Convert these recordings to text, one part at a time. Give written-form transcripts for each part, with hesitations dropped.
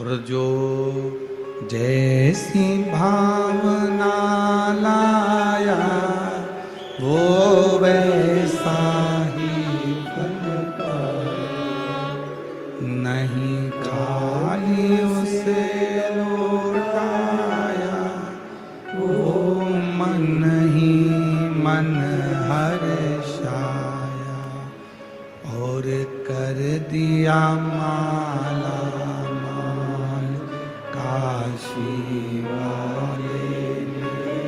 और जो जैसी भावना लाया वो वैसा ही फल पाया। नहीं खाली उसे लौटाया वो मन ही मन हर्षाया। और कर दिया माला माल काशी वाले ने,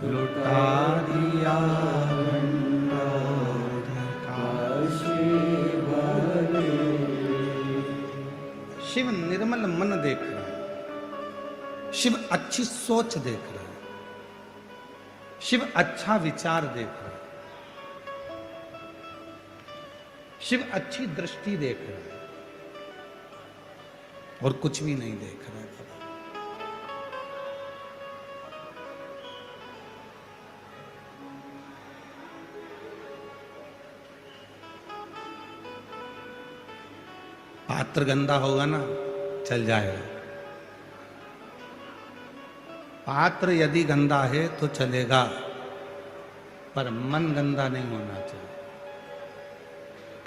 लुटा दिया भंडार काशी वाले। शिव निर्मल मन देख रहा है, शिव अच्छी सोच देख रहा है, शिव अच्छा विचार देख रहा है, शिव अच्छी दृष्टि देख रहा है और कुछ भी नहीं देख रहा है। पात्र गंदा होगा ना चल जाएगा, पात्र यदि गंदा है तो चलेगा, पर मन गंदा नहीं होना चाहिए।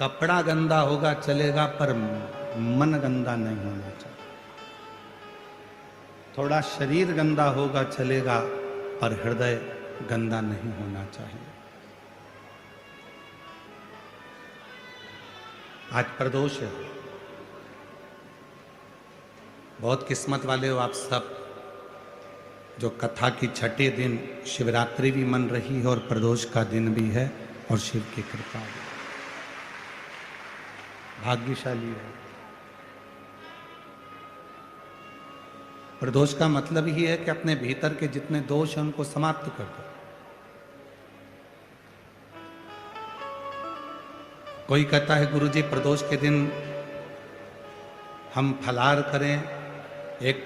कपड़ा गंदा होगा चलेगा, पर मन गंदा नहीं होना चाहिए। थोड़ा शरीर गंदा होगा चलेगा, पर हृदय गंदा नहीं होना चाहिए। आज प्रदोष है, बहुत किस्मत वाले हो आप सब, जो कथा की छठे दिन शिवरात्रि भी मन रही है और प्रदोष का दिन भी है और शिव की कृपा है। भाग्यशाली है। प्रदोष का मतलब ही है कि अपने भीतर के जितने दोष हैं उनको समाप्त कर दो। कोई कहता है गुरुजी प्रदोष के दिन हम फलाहार करें, एक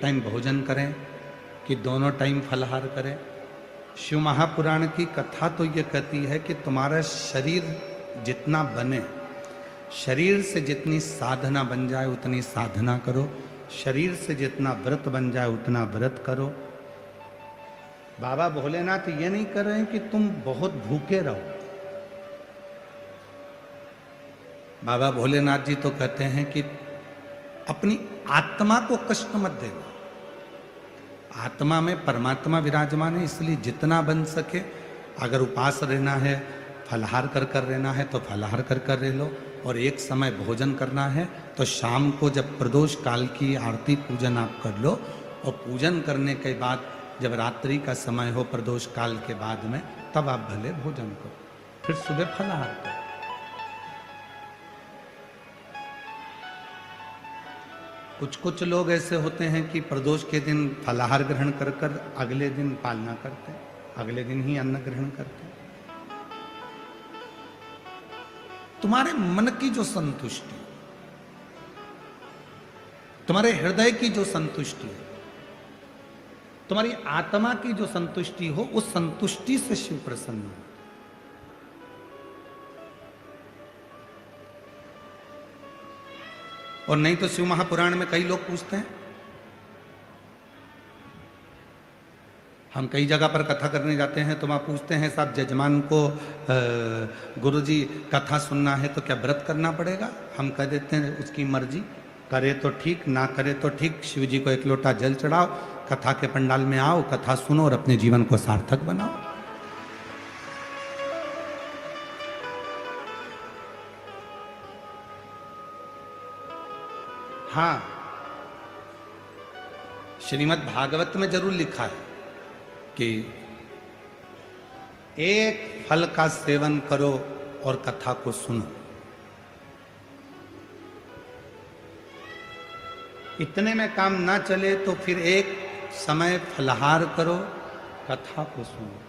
टाइम भोजन करें कि दोनों टाइम फलाहार करें। शिव महापुराण की कथा तो ये कहती है कि तुम्हारा शरीर जितना बने, शरीर से जितनी साधना बन जाए उतनी साधना करो, शरीर से जितना व्रत बन जाए उतना व्रत करो। बाबा भोलेनाथ ये नहीं कर रहे हैं कि तुम बहुत भूखे रहो। बाबा भोलेनाथ जी तो कहते हैं कि अपनी आत्मा को कष्ट मत देना। आत्मा में परमात्मा विराजमान है, इसलिए जितना बन सके, अगर उपास रहना है, फलाहार कर रहना है तो फलाहार कर रह लो, और एक समय भोजन करना है तो शाम को जब प्रदोष काल की आरती पूजन आप कर लो, और पूजन करने के बाद जब रात्रि का समय हो प्रदोष काल के बाद में, तब आप भले भोजन करो, फिर सुबह फलाहार करो। कुछ लोग ऐसे होते हैं कि प्रदोष के दिन फलाहार ग्रहण कर अगले दिन पालना करते हैं, अगले दिन ही अन्न ग्रहण करते हैं। तुम्हारे मन की जो संतुष्टि, तुम्हारे हृदय की जो संतुष्टि है, तुम्हारी आत्मा की जो संतुष्टि हो, उस संतुष्टि से शिव प्रसन्न हो। और नहीं तो शिव महापुराण में कई लोग पूछते हैं, हम कई जगह पर कथा करने जाते हैं तो वहाँ पूछते हैं साहब जजमान को गुरुजी कथा सुनना है तो क्या व्रत करना पड़ेगा? हम कह देते हैं उसकी मर्जी, करे तो ठीक, ना करे तो ठीक। शिव जी को एक लोटा जल चढ़ाओ, कथा के पंडाल में आओ, कथा सुनो और अपने जीवन को सार्थक बनाओ। हाँ, श्रीमद् भागवत में जरूर लिखा है कि एक फल का सेवन करो और कथा को सुनो। इतने में काम ना चले तो फिर एक समय फलाहार करो, कथा को सुनो।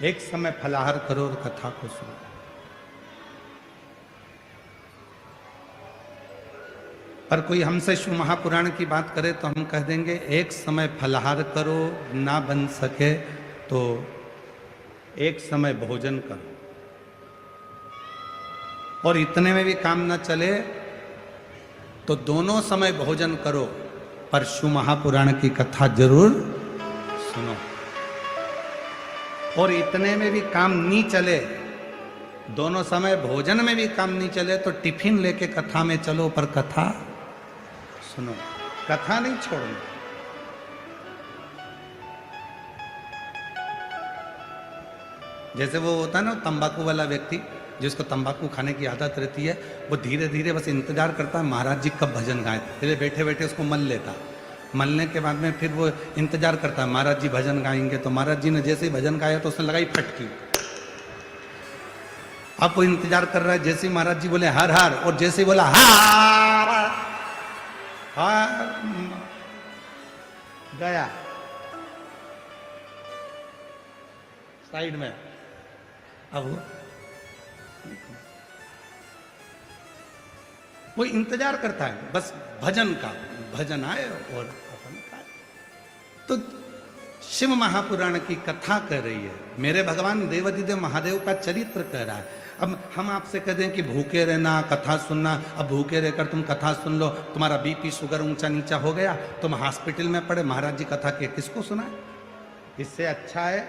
एक समय फलाहार करो और कथा को सुनो। पर कोई हमसे शिव महापुराण की बात करे तो हम कह देंगे एक समय फलाहार करो, ना बन सके तो एक समय भोजन करो। और इतने में भी काम न चले तो दोनों समय भोजन करो, पर शिव महापुराण की कथा जरूर सुनो। और इतने में भी काम नहीं चले, दोनों समय भोजन में भी काम नहीं चले, तो टिफिन लेके कथा में चलो, पर कथा सुनो, कथा नहीं छोड़ना। जैसे वो होता है ना तंबाकू वाला व्यक्ति, जिसको तंबाकू खाने की आदत रहती है, वो धीरे धीरे बस इंतजार करता है महाराज जी कब भजन गाएं, फिर बैठे बैठे उसको मल लेता, मलने के बाद में फिर वो इंतजार करता है महाराज जी भजन गाएंगे, तो महाराज जी ने जैसे ही भजन गाया तो उसने लगाई फटकी। अब वो इंतजार कर रहा है, जैसे ही महाराज जी बोले हर हर, और जैसे ही बोला हार गया साइड में। अब वो इंतजार करता है बस भजन का, भजन आए और अपन खाए। तो शिव महापुराण की कथा कह रही है, मेरे भगवान देवाधिदेव महादेव का चरित्र कह रहा है। अब हम आपसे कह दें कि भूखे रहना, कथा सुनना, अब भूखे रहकर तुम कथा सुन लो, तुम्हारा बीपी शुगर ऊंचा नीचा हो गया, तुम हॉस्पिटल में पड़े, महाराज जी कथा के किसको सुनाए? इससे अच्छा है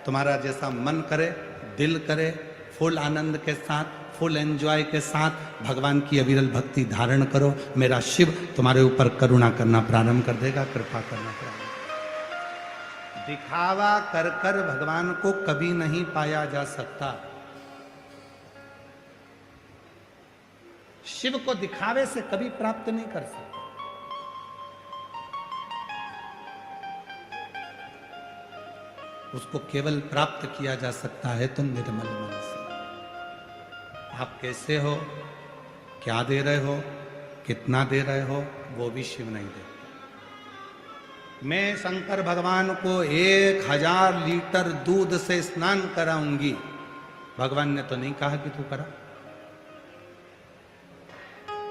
तुम्हारा जैसा मन करे, दिल करे, फुल आनंद के साथ, फुल एंजॉय के साथ भगवान की अविरल भक्ति धारण करो। मेरा शिव तुम्हारे ऊपर करुणा करना प्रारंभ कर देगा, कृपा करना प्रारंभ। दिखावा कर कर भगवान को कभी नहीं पाया जा सकता। शिव को दिखावे से कभी प्राप्त नहीं कर सकता। उसको केवल प्राप्त किया जा सकता है तो निर्मल मन से। आप कैसे हो, क्या दे रहे हो, कितना दे रहे हो, वो भी शिव नहीं देते। मैं शंकर भगवान को 1000 लीटर दूध से स्नान कराऊंगी, भगवान ने तो नहीं कहा कि तू करा।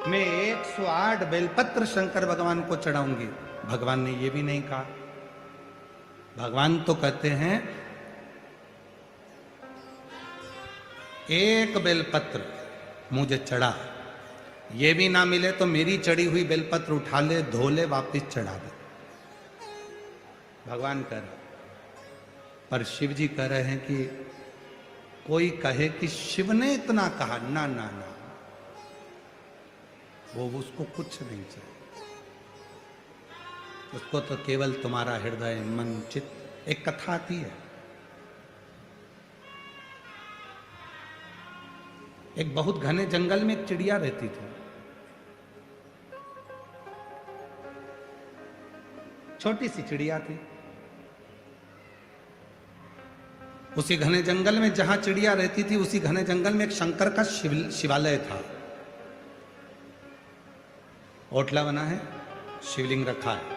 मैं 108 बेलपत्र शंकर भगवान को चढ़ाऊंगी, भगवान ने ये भी नहीं कहा। भगवान तो कहते हैं एक बेलपत्र मुझे चढ़ा, ये भी ना मिले तो मेरी चढ़ी हुई बेलपत्र उठा ले, धो ले, वापिस चढ़ा दे, भगवान कह रहे। पर शिव जी कह रहे हैं कि कोई कहे कि शिव ने इतना कहा, ना ना ना, वो उसको कुछ नहीं चाहिए, उसको तो केवल तुम्हारा हृदय, मन, चित्त। एक कथा आती है, एक बहुत घने जंगल में एक चिड़िया रहती थी, छोटी सी चिड़िया थी। उसी घने जंगल में जहां चिड़िया रहती थी, उसी घने जंगल में एक शंकर का शिवालय था। ओटला बना है, शिवलिंग रखा है।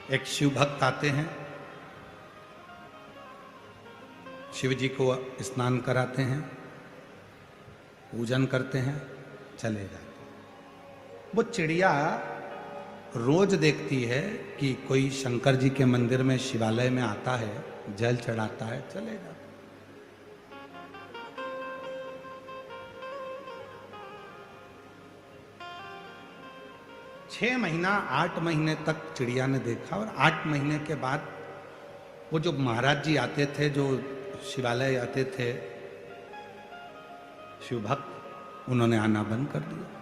एक शिव भक्त आते हैं, शिव जी को स्नान कराते हैं, पूजन करते हैं, चले जाते हैं। वो चिड़िया रोज देखती है कि कोई शंकर जी के मंदिर में, शिवालय में आता है, जल चढ़ाता है, चले जाता है। 6 महीना 8 महीने तक चिड़िया ने देखा, और 8 महीने के बाद वो जो महाराज जी आते थे, जो शिवालय आते थे शिव भक्त, उन्होंने आना बंद कर दिया।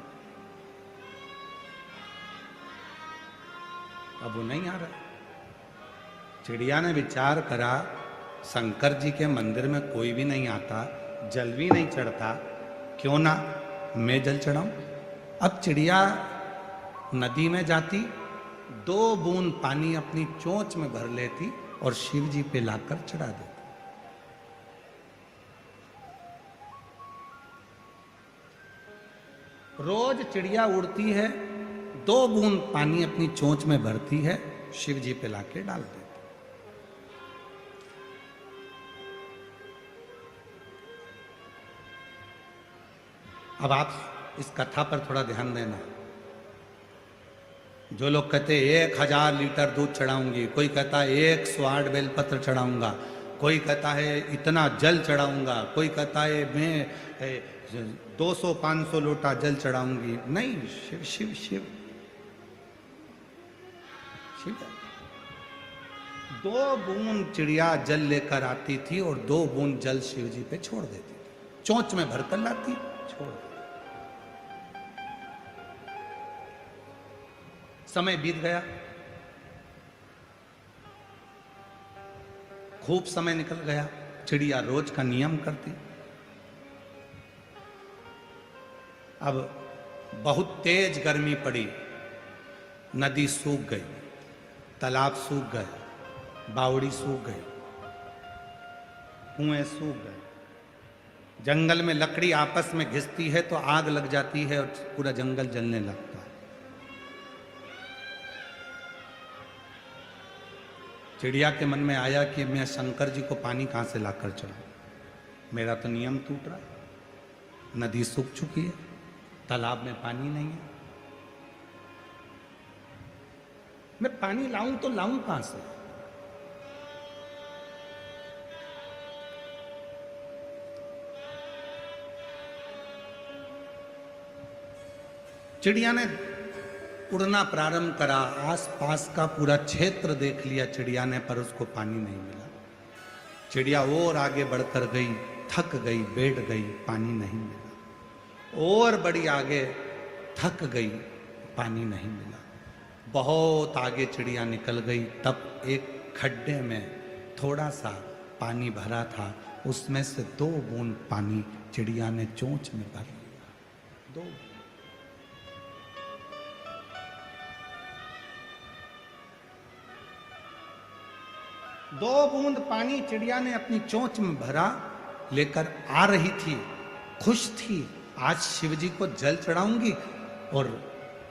अब वो नहीं आ रहा। चिड़िया ने विचार करा, शंकर जी के मंदिर में कोई भी नहीं आता, जल भी नहीं चढ़ता, क्यों ना मैं जल चढ़ाऊं। अब चिड़िया नदी में जाती, 2 बूंद पानी अपनी चोंच में भर लेती और शिव जी पे लाकर चढ़ा देती। रोज चिड़िया उड़ती है, 2 बूंद पानी अपनी चोंच में भरती है, शिव जी पे लाके डाल देती। अब आप इस कथा पर थोड़ा ध्यान देना। जो लोग कहते 1000 लीटर दूध चढ़ाऊंगी, कोई कहता है 108 बेलपत्र चढ़ाऊंगा, कोई कहता है इतना जल चढ़ाऊंगा, कोई कहता है मैं 200-500 लोटा जल चढ़ाऊंगी। नहीं, शिव शिव शिव शिव। 2 बूंद चिड़िया जल लेकर आती थी और 2 बूंद जल शिव जी पे छोड़ देती थी, चोंच में भरकर लाती, छोड़ देती। समय बीत गया, खूब समय निकल गया, चिड़िया रोज का नियम करती। अब बहुत तेज गर्मी पड़ी, नदी सूख गई, तालाब सूख गए, बावड़ी सूख गई, कुएं सूख गए। जंगल में लकड़ी आपस में घिसती है तो आग लग जाती है और पूरा जंगल जलने लगता है। चिड़िया के मन में आया कि मैं शंकर जी को पानी कहां से लाकर चढ़ाऊं, मेरा तो नियम टूट रहा है। नदी सूख चुकी है, तालाब में पानी नहीं है, मैं पानी लाऊं तो लाऊं कहां से? चिड़िया ने उड़ना प्रारंभ करा, आसपास का पूरा क्षेत्र देख लिया चिड़िया ने, पर उसको पानी नहीं मिला। चिड़िया और आगे बढ़कर गई, थक गई, बैठ गई, पानी नहीं मिला। और बड़ी आगे थक गई, पानी नहीं मिला। बहुत आगे चिड़िया निकल गई, तब एक खड्डे में थोड़ा सा पानी भरा था, उसमें से 2 बूंद पानी चिड़िया ने चोंच में भर लिया। 2 बूंद पानी चिड़िया ने अपनी चोंच में भरा, लेकर आ रही थी, खुश थी, आज शिव जी को जल चढ़ाऊंगी। और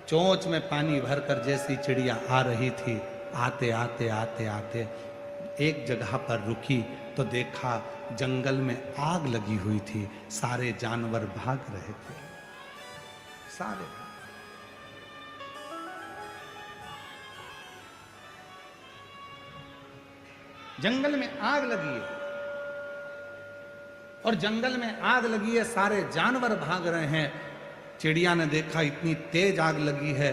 चोंच में पानी भरकर जैसी चिड़िया आ रही थी, आते आते आते आते एक जगह पर रुकी तो देखा जंगल में आग लगी हुई थी, सारे जानवर भाग रहे थे, सारे। जंगल में आग लगी है, और जंगल में आग लगी है, सारे जानवर भाग रहे हैं। चिड़िया ने देखा इतनी तेज आग लगी है,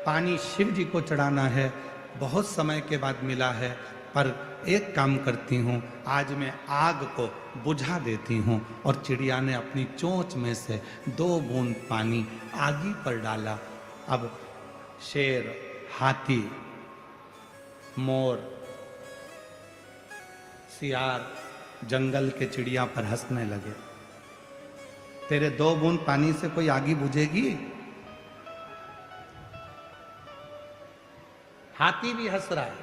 पानी शिव जी को चढ़ाना है, बहुत समय के बाद मिला है, पर एक काम करती हूँ, आज मैं आग को बुझा देती हूँ। और चिड़िया ने अपनी चोंच में से 2 बूंद पानी आगी पर डाला। अब शेर, हाथी, मोर, सियार जंगल के चिड़िया पर हंसने लगे। तेरे 2 बूंद पानी से कोई आगी बुझेगी? हाथी भी हंस रहा है,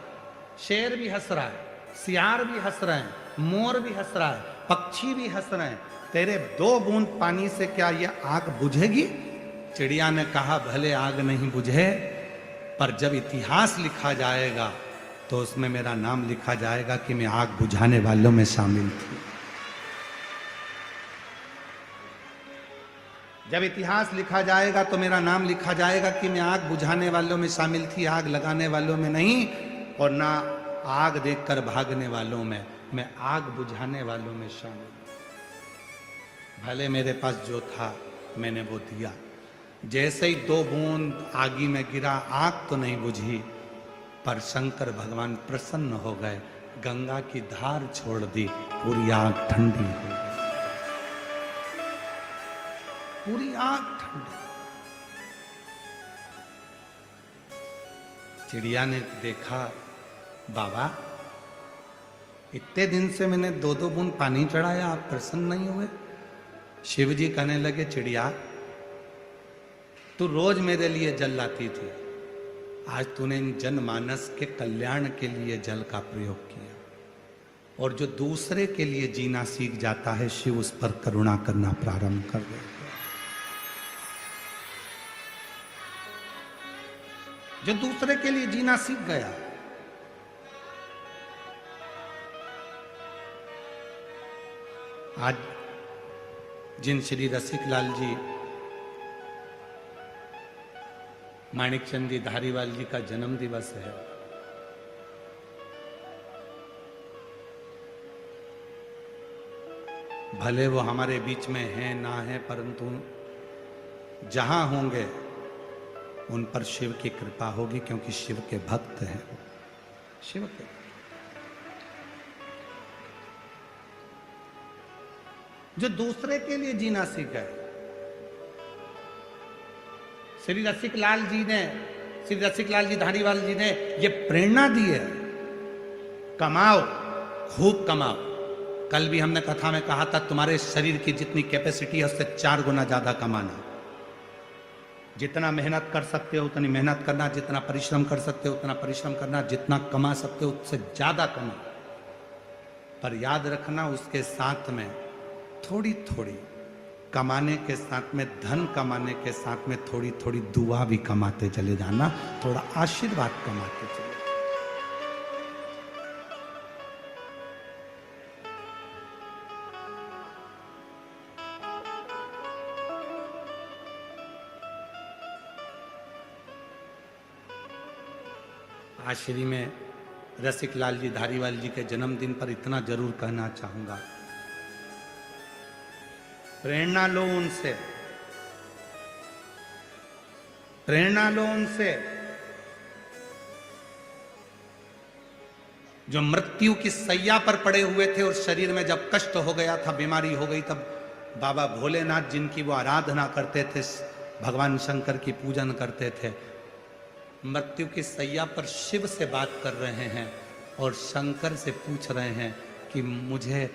शेर भी हंस रहा है, सियार भी हंस रहे हैं, मोर भी हंस रहा है, पक्षी भी हंस रहे हैं। तेरे 2 बूंद पानी से क्या यह आग बुझेगी? चिड़िया ने कहा भले आग नहीं बुझे, पर जब इतिहास लिखा जाएगा तो उसमें मेरा नाम लिखा जाएगा कि मैं आग बुझाने वालों में शामिल थी। जब इतिहास लिखा जाएगा तो मेरा नाम लिखा जाएगा कि मैं आग बुझाने वालों में शामिल थी, आग लगाने वालों में नहीं, और ना आग देखकर भागने वालों में, मैं आग बुझाने वालों में शामिल। भले मेरे पास जो था मैंने वो दिया। जैसे ही 2 बूंद आगी में गिरा, आग तो नहीं बुझी, पर शंकर भगवान प्रसन्न हो गए, गंगा की धार छोड़ दी, पूरी आग ठंडी हो गई, पूरी आग ठंडी। चिड़िया ने देखा, बाबा इतने दिन से मैंने 2-2 बूंद पानी चढ़ाया, आप प्रसन्न नहीं हुए? शिव जी कहने लगे, चिड़िया तू रोज मेरे लिए जल लाती थी, आज तूने इन जनमानस के कल्याण के लिए जल का प्रयोग किया, और जो दूसरे के लिए जीना सीख जाता है, शिव उस पर करुणा करना प्रारंभ कर देता है। जो दूसरे के लिए जीना सीख गया, आज जिन श्री रसिकलाल जी माणिकचंद जी धारीवाल जी का जन्म दिवस है। भले वो हमारे बीच में हैं ना हैं, परंतु जहां होंगे उन पर शिव की कृपा होगी, क्योंकि शिव के भक्त हैं वो, शिव के। जो दूसरे के लिए जीना सीख गए। श्री रसिकलाल जी ने, श्री रसिकलाल जी धारीवाल जी ने ये प्रेरणा दी है, कमाओ, खूब कमाओ। कल भी हमने कथा में कहा था, तुम्हारे शरीर की जितनी कैपेसिटी है उससे 4 गुना ज्यादा कमाना। जितना मेहनत कर सकते हो उतनी मेहनत करना, जितना परिश्रम कर सकते हो उतना परिश्रम करना, जितना कमा सकते हो उससे ज्यादा कमा। पर याद रखना, उसके साथ में थोड़ी थोड़ी कमाने के साथ में, धन कमाने के साथ में थोड़ी थोड़ी दुआ भी कमाते चले जाना, थोड़ा आशीर्वाद कमाते चले। आश्री में रसिकलाल जी धारीवाल जी के जन्मदिन पर इतना जरूर कहना चाहूंगा, प्रेरणा लो उनसे, प्रेरणा लो उनसे। जो मृत्यु की सैया पर पड़े हुए थे और शरीर में जब कष्ट हो गया था, बीमारी हो गई, तब बाबा भोलेनाथ जिनकी वो आराधना करते थे, भगवान शंकर की पूजन करते थे, मृत्यु की सैया पर शिव से बात कर रहे हैं और शंकर से पूछ रहे हैं कि मुझे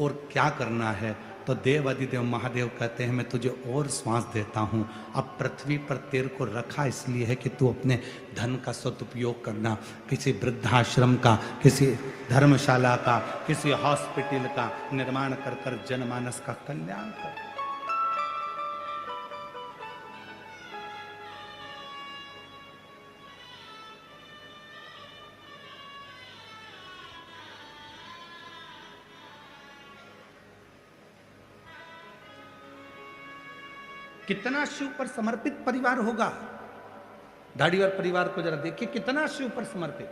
और क्या करना है। तो देव अधिदेव महादेव कहते हैं, मैं तुझे और श्वास देता हूँ। अब पृथ्वी पर तेरे को रखा इसलिए है कि तू अपने धन का सदुपयोग करना, किसी वृद्धाश्रम का, किसी धर्मशाला का, किसी हॉस्पिटल का निर्माण कर कर जनमानस का कल्याण कर। कितना शिव पर समर्पित परिवार होगा। धारीवाल परिवार को जरा देखिए, कितना शिव पर समर्पित।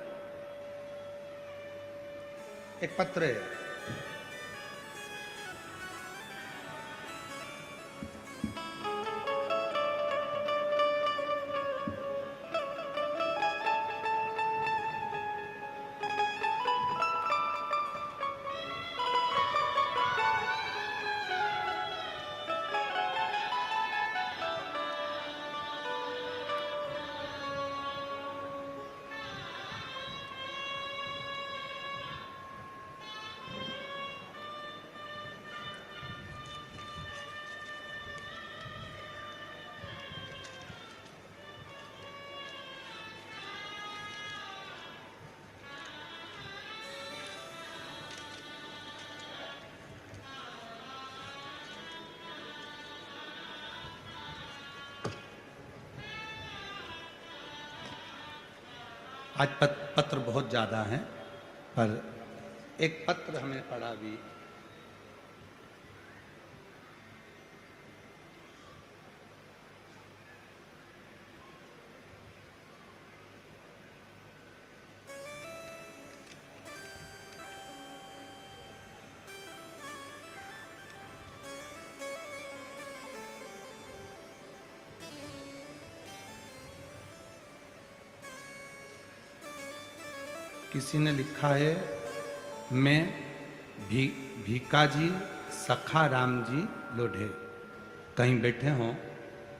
एक पत्र है, आज पत्र बहुत ज़्यादा हैं, पर एक पत्र हमें पढ़ा भी। किसी ने लिखा है, मैं भीकाजी सखा राम जी लोढ़े। कहीं बैठे हों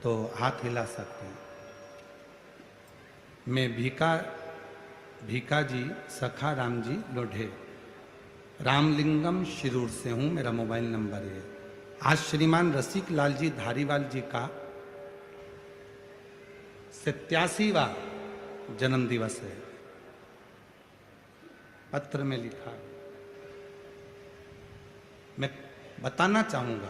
तो हाथ हिला सकते हैं। मैं भीकाजी सखा राम जी लोढ़े, रामलिंगम शिरूर से हूँ, मेरा मोबाइल नंबर है। आज श्रीमान रसिकलाल जी धारीवाल जी का 87वां जन्म दिवस है। पत्र में लिखा, मैं बताना चाहूंगा,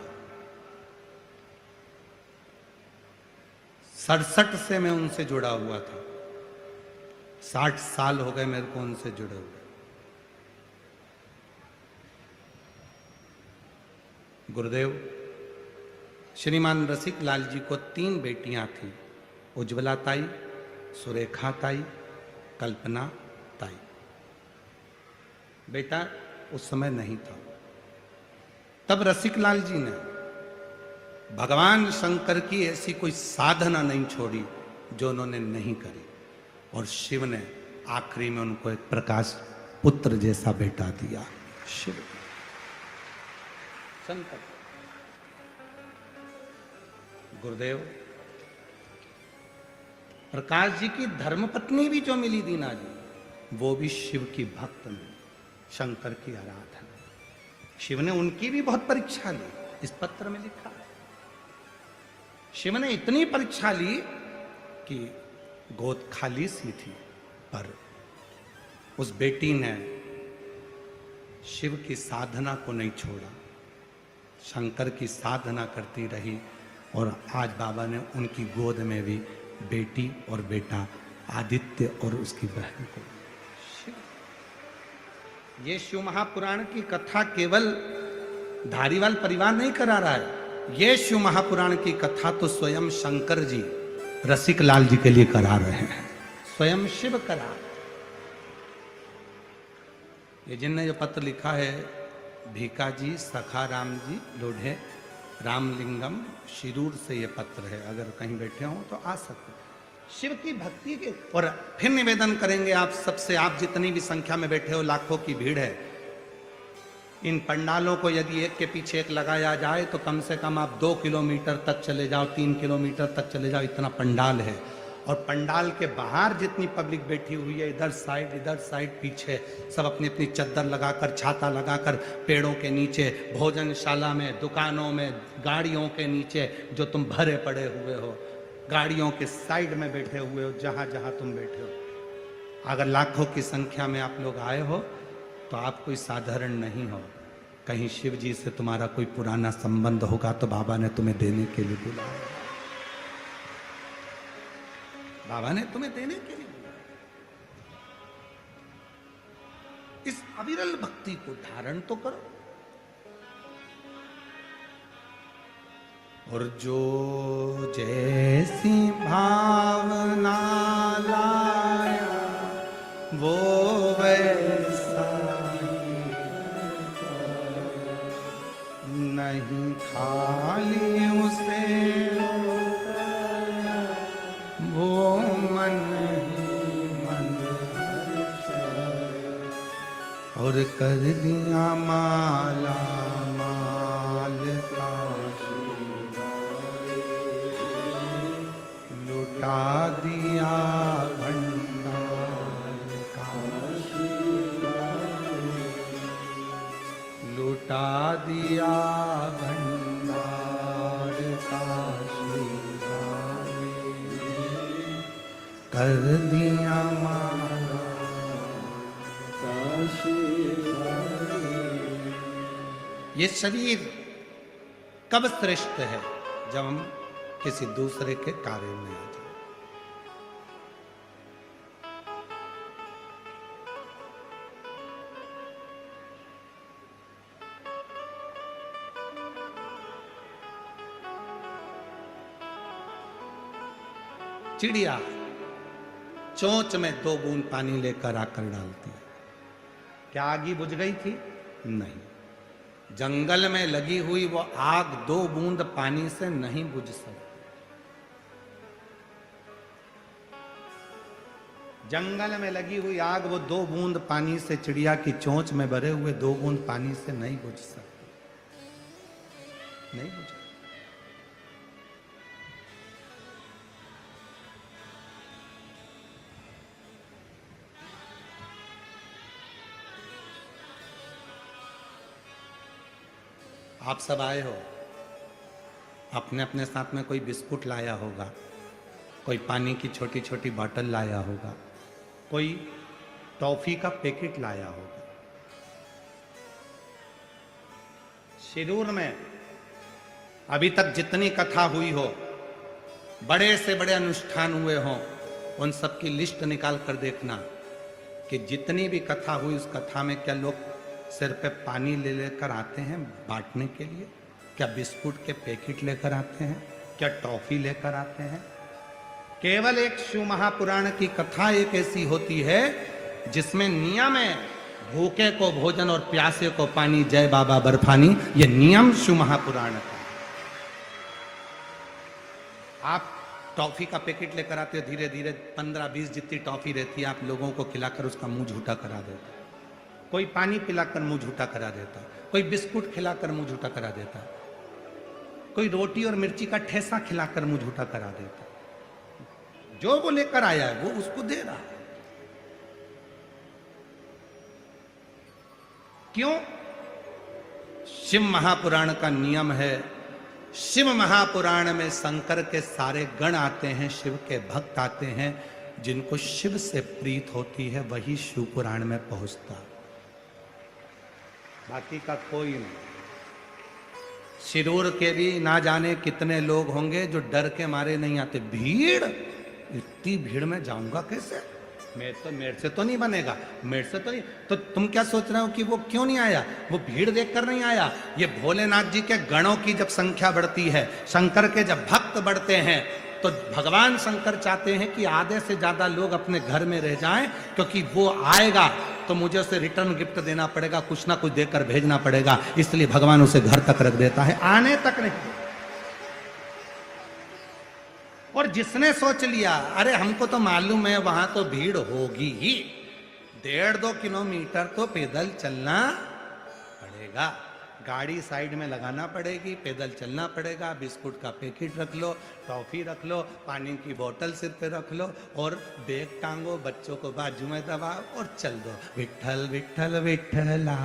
67 से मैं उनसे जुड़ा हुआ था। 60 साल हो गए मेरे को उनसे जुड़े हुए। गुरुदेव श्रीमान रसिकलाल जी को 3 बेटियां थीं, उज्ज्वला ताई, सुरेखा ताई, कल्पना ताई। बेटा उस समय नहीं था। तब रसिकलाल जी ने भगवान शंकर की ऐसी कोई साधना नहीं छोड़ी जो उन्होंने नहीं करी, और शिव ने आखिरी में उनको एक प्रकाश पुत्र जैसा बेटा दिया। शिव शंकर गुरुदेव प्रकाश जी की धर्मपत्नी भी जो मिली दीना जी, वो भी शिव की भक्त में शंकर की आराधना। शिव ने उनकी भी बहुत परीक्षा ली, इस पत्र में लिखा है। शिव ने इतनी परीक्षा ली कि गोद खाली सी थी, पर उस बेटी ने शिव की साधना को नहीं छोड़ा, शंकर की साधना करती रही, और आज बाबा ने उनकी गोद में भी बेटी और बेटा आदित्य और उसकी बहन को। ये शिव महापुराण की कथा केवल धारीवाल परिवार नहीं करा रहा है, ये शिव महापुराण की कथा तो स्वयं शंकर जी रसिकलाल जी के लिए करा रहे हैं, स्वयं शिव करा। ये जिनने जो पत्र लिखा है, भीका जी, सखा राम जी लोढ़े, रामलिंगम, शिरूर से ये पत्र है। अगर कहीं बैठे हो तो आ सकते। शिव की भक्ति के, और फिर निवेदन करेंगे आप सबसे, आप जितनी भी संख्या में बैठे हो, लाखों की भीड़ है, इन पंडालों को यदि एक के पीछे एक लगाया जाए तो कम से कम आप 2 किलोमीटर तक चले जाओ, 3 किलोमीटर तक चले जाओ, इतना पंडाल है। और पंडाल के बाहर जितनी पब्लिक बैठी हुई है, इधर साइड पीछे, सब अपनी अपनी चद्दर लगाकर, छाता लगाकर, पेड़ों के नीचे, भोजनशाला में, दुकानों में, गाड़ियों के नीचे जो तुम भरे पड़े हुए हो, गाड़ियों के साइड में बैठे हुए हो, जहां जहां तुम बैठे हो। अगर लाखों की संख्या में आप लोग आए हो तो आप कोई साधारण नहीं हो। कहीं शिव जी से तुम्हारा कोई पुराना संबंध होगा तो बाबा ने तुम्हें देने के लिए बुलाया, बाबा ने तुम्हें देने के लिए बुलाया। इस अविरल भक्ति को धारण तो करो। और जो जैसी भावना लाया वो वैसा नहीं, खाली उसे वो मन ही मन, और कर दिया माला माल का, लुटा दिया भंडार का, लुटा दिया भंडार का, कर दिया माला का। ये शरीर कब श्रेष्ठ है? जब हम किसी दूसरे के कार्य में आ जाए। चिड़िया चोंच में 2 बूंद पानी लेकर आकर डालती है। क्या आग बुझ गई थी? नहीं। जंगल में लगी हुई वो आग 2 बूंद पानी से नहीं बुझ सकती। जंगल में लगी हुई आग वो 2 बूंद पानी से, चिड़िया की चोंच में भरे हुए 2 बूंद पानी से नहीं बुझ सकती, नहीं बुझ। आप सब आए हो, अपने अपने साथ में कोई बिस्कुट लाया होगा, कोई पानी की छोटी छोटी बोतल लाया होगा, कोई टॉफी का पैकेट लाया होगा। शिरूर में अभी तक जितनी कथा हुई हो, बड़े से बड़े अनुष्ठान हुए हों, उन सब की लिस्ट निकाल कर देखना कि जितनी भी कथा हुई, उस कथा में क्या लोग सिर पे पानी ले लेकर आते हैं बांटने के लिए? क्या बिस्कुट के पैकेट लेकर आते हैं? क्या टॉफी लेकर आते हैं? केवल एक शिव महापुराण की कथा एक ऐसी होती है जिसमें नियम है, भूखे को भोजन और प्यासे को पानी, जय बाबा बर्फानी, ये नियम शिव महापुराण का। आप टॉफी का पैकेट लेकर आते हो, धीरे धीरे 15-20 जितनी टॉफी रहती है आप लोगों को खिलाकर उसका मुंह झूठा करा देता है। कोई पानी पिलाकर मुंह झूठा करा देता है, कोई बिस्कुट खिलाकर मुंह झूठा करा देता है, कोई रोटी और मिर्ची का ठेसा खिलाकर मुंह झूठा करा देता है। जो वो लेकर आया है वो उसको दे रहा है। क्यों? शिव महापुराण का नियम है, शिव महापुराण में शंकर के सारे गण आते हैं, शिव के भक्त आते हैं, जिनको शिव से प्रीत होती है वही शिव पुराण में पहुंचता, बाकी का कोई नहीं। शिरूर के भी ना जाने कितने लोग होंगे जो डर के मारे नहीं आते। भीड़, इतनी भीड़ में जाऊंगा कैसे, मेरे से तो नहीं बनेगा, मेरे से तो नहीं। तो तुम क्या सोच रहे हो कि वो क्यों नहीं आया? वो भीड़ देखकर नहीं आया। ये भोलेनाथ जी के गणों की जब संख्या बढ़ती है, शंकर के जब भक्त बढ़ते हैं, तो भगवान शंकर चाहते हैं कि आधे से ज्यादा लोग अपने घर में रह जाएं, क्योंकि वो आएगा तो मुझे उसे रिटर्न गिफ्ट देना पड़ेगा, कुछ ना कुछ देकर भेजना पड़ेगा, इसलिए भगवान उसे घर तक रख देता है, आने तक नहीं। और जिसने सोच लिया अरे हमको तो मालूम है वहां तो भीड़ होगी ही, 1.5-2 किलोमीटर तो पैदल चलना पड़ेगा, गाड़ी साइड में लगाना पड़ेगी, पैदल चलना पड़ेगा, बिस्कुट का पैकेट रख लो, टॉफी रख लो, पानी की बोतल सिर पे रख लो और बैग टांगो, बच्चों को बाजू में दबाओ और चल दो, विठ्ठल विठ्ठल विठ्ठला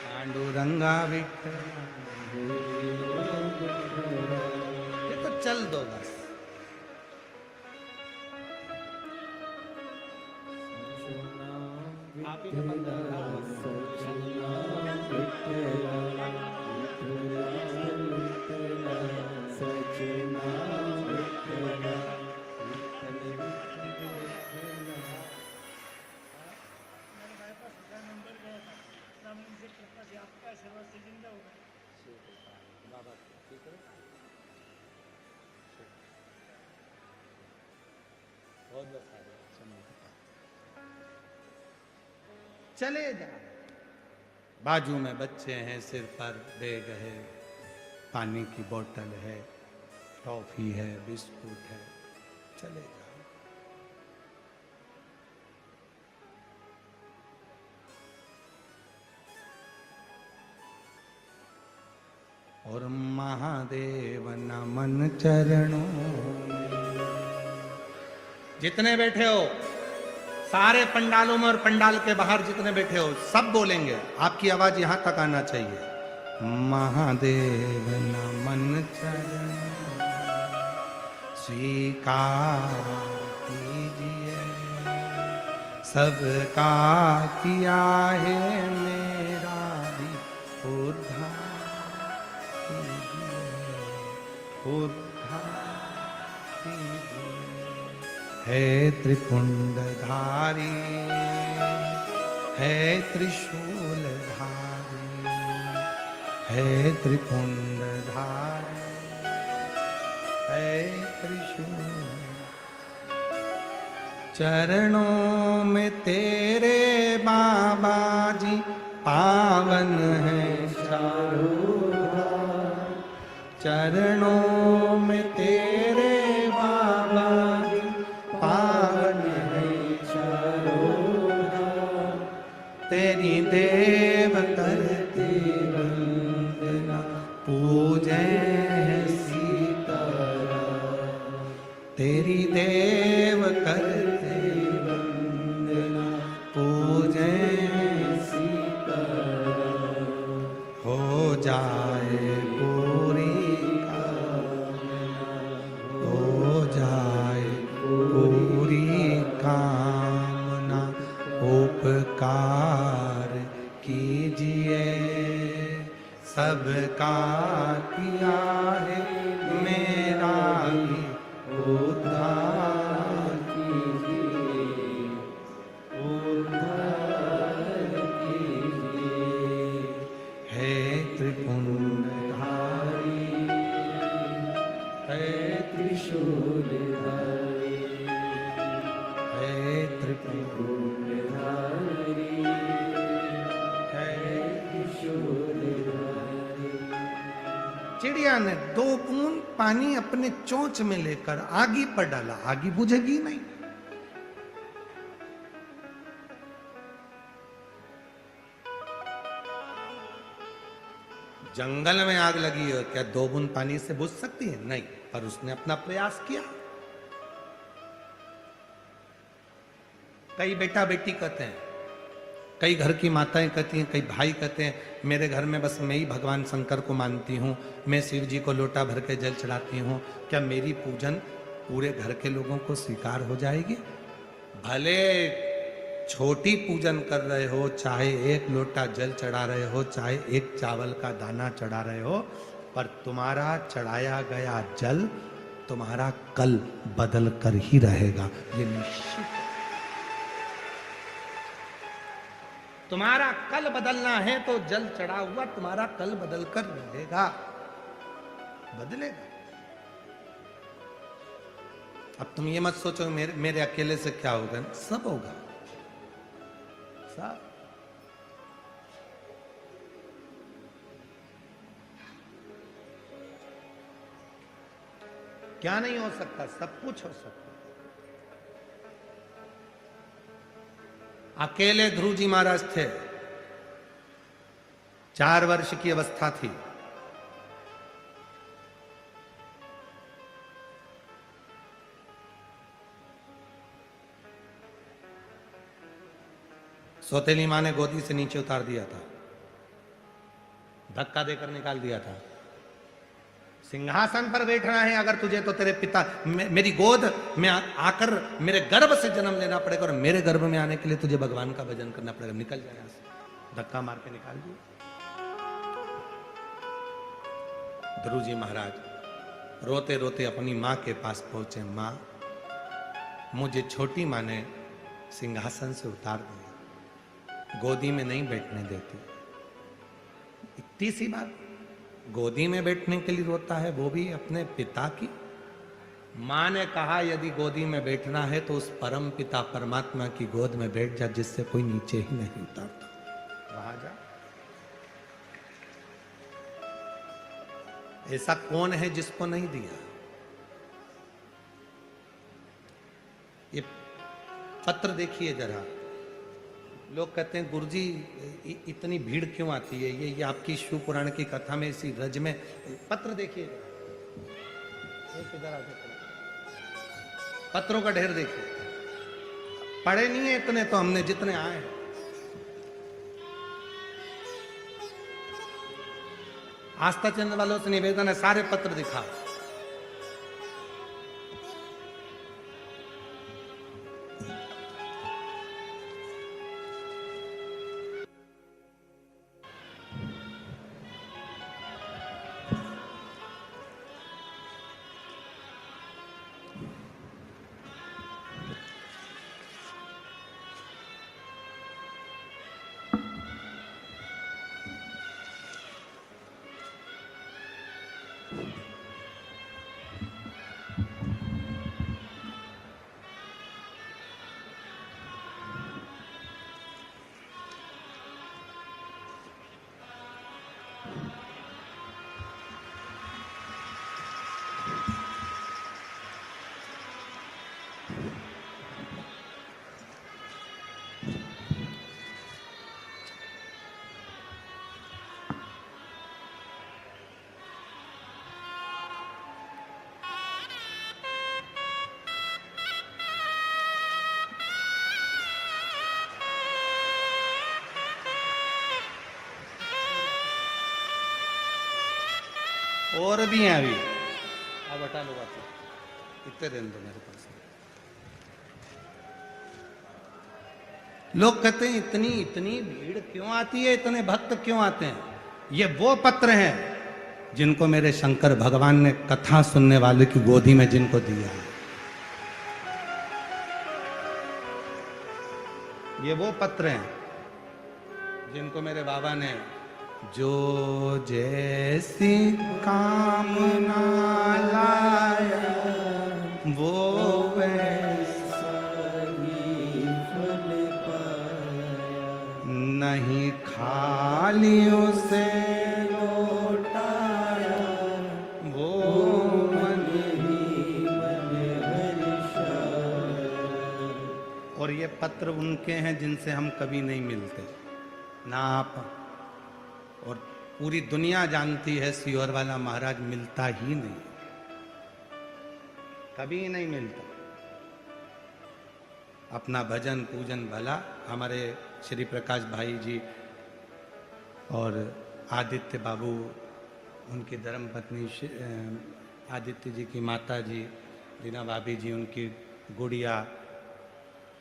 पांडुरंगा विठ्ठल, चल दो बस। आप ही चले जा, बाजू में बच्चे हैं, सिर पर बैग है, पानी की बोतल है, टॉफी है, बिस्कुट है, चले जाओ। और महादेव नमन चरणों, जितने बैठे हो सारे पंडालों में और पंडाल के बाहर जितने बैठे हो सब बोलेंगे, आपकी आवाज यहां तक आना चाहिए। महादेव नमन चरण स्वीकार कीजिए, सबका किया है मेरा भी उद्धार कीजिए, उद्धार कीजिए। है त्रिपुंडधारी, है त्रिशूलधारी, है त्रिपुंडधारी, है त्रिशूल। चरणों में तेरे बाबा जी पावन है चारों धाम, चरणों में तेरे बाबा जी पावन है चारों धाम। तेरी देव करते वंदना पूजे सीताराम, तेरी देव करते वंदना पूजे सीताराम। हो जाए पूरी कामना, हो जाए पूरी कामना, उपकार कीजिए, सबका किया है मेरा भी उद्धार कीजिए, उद्धार कीजिए। है त्रिपुंडधारी, है चिड़िया ने 2 बूंद पानी अपने चोंच में लेकर आगी पर डाला, आगी बुझेगी नहीं। जंगल में आग लगी है, क्या 2 बूंद पानी से बुझ सकती है? नहीं, पर उसने अपना प्रयास किया। कई बेटा बेटी कहते हैं, कई घर की माताएं कहती हैं, कई भाई कहते हैं मेरे घर में बस मैं ही भगवान शंकर को मानती हूँ, मैं शिव जी को लोटा भर के जल चढ़ाती हूँ, क्या मेरी पूजन पूरे घर के लोगों को स्वीकार हो जाएगी? भले छोटी पूजन कर रहे हो, चाहे 1 लोटा जल चढ़ा रहे हो, चाहे 1 चावल का दाना चढ़ा रहे हो, पर तुम्हारा चढ़ाया गया जल तुम्हारा कल बदल कर ही रहेगा, ये निश्चित। तुम्हारा कल बदलना है तो जल चढ़ा हुआ तुम्हारा कल बदल कर रहेगा, बदलेगा। अब तुम ये मत सोचो मेरे अकेले से क्या होगा, सब होगा, सब। क्या नहीं हो सकता? सब कुछ हो सकता। अकेले ध्रुव जी महाराज थे, 4 वर्ष की अवस्था थी, सौतेली मां ने गोदी से नीचे उतार दिया था, धक्का देकर निकाल दिया था। सिंहासन पर बैठना है अगर तुझे तो तेरे पिता मेरी गोद में आकर मेरे गर्भ से जन्म लेना पड़ेगा, और मेरे गर्भ में आने के लिए तुझे भगवान का भजन करना पड़ेगा। निकल जाए यहां से, धक्का मार के निकाल दिया। ध्रुव जी महाराज रोते रोते अपनी मां के पास पहुंचे। मां, मुझे छोटी मां ने सिंहासन से उतार दिया, गोदी में नहीं बैठने देती। इतनी सी बात, गोदी में बैठने के लिए रोता है, वो भी अपने पिता की। मां ने कहा यदि गोदी में बैठना है तो उस परम पिता परमात्मा की गोद में बैठ जा, जिससे कोई नीचे ही नहीं उतारता, वहां जा। ऐसा कौन है जिसको नहीं दिया? ये पत्र देखिए जरा। लोग कहते हैं गुरुजी इतनी भीड़ क्यों आती है? ये आपकी शिव पुराण की कथा में इसी रज में पत्र देखिए, पत्रों का ढेर देखिए। पढ़े नहीं है इतने तो हमने, जितने आए हैं। आस्था चैनल वालों से निवेदन है, सारे पत्र दिखा। और भी हैं अभी, अब हटा लो बात, इतने रहने दो मेरे पास। लोग कहते हैं इतनी इतनी भीड़ क्यों आती है, इतने भक्त क्यों आते हैं? ये वो पत्र हैं जिनको मेरे शंकर भगवान ने कथा सुनने वाले की गोदी में जिनको दिया है। ये वो पत्र हैं जिनको मेरे बाबा ने, जो जैसी कामना लाया वो वैसा ही खालियों से लौटाया वो मन ही मन हर्षाया। और ये पत्र उनके हैं जिनसे हम कभी नहीं मिलते, ना आप, और पूरी दुनिया जानती है सीहोर वाला महाराज मिलता ही नहीं, कभी नहीं मिलता। अपना भजन पूजन भला हमारे श्री प्रकाश भाई जी और आदित्य बाबू, उनकी धर्मपत्नी आदित्य जी की माता जी दीना भाभी जी, उनकी गुड़िया,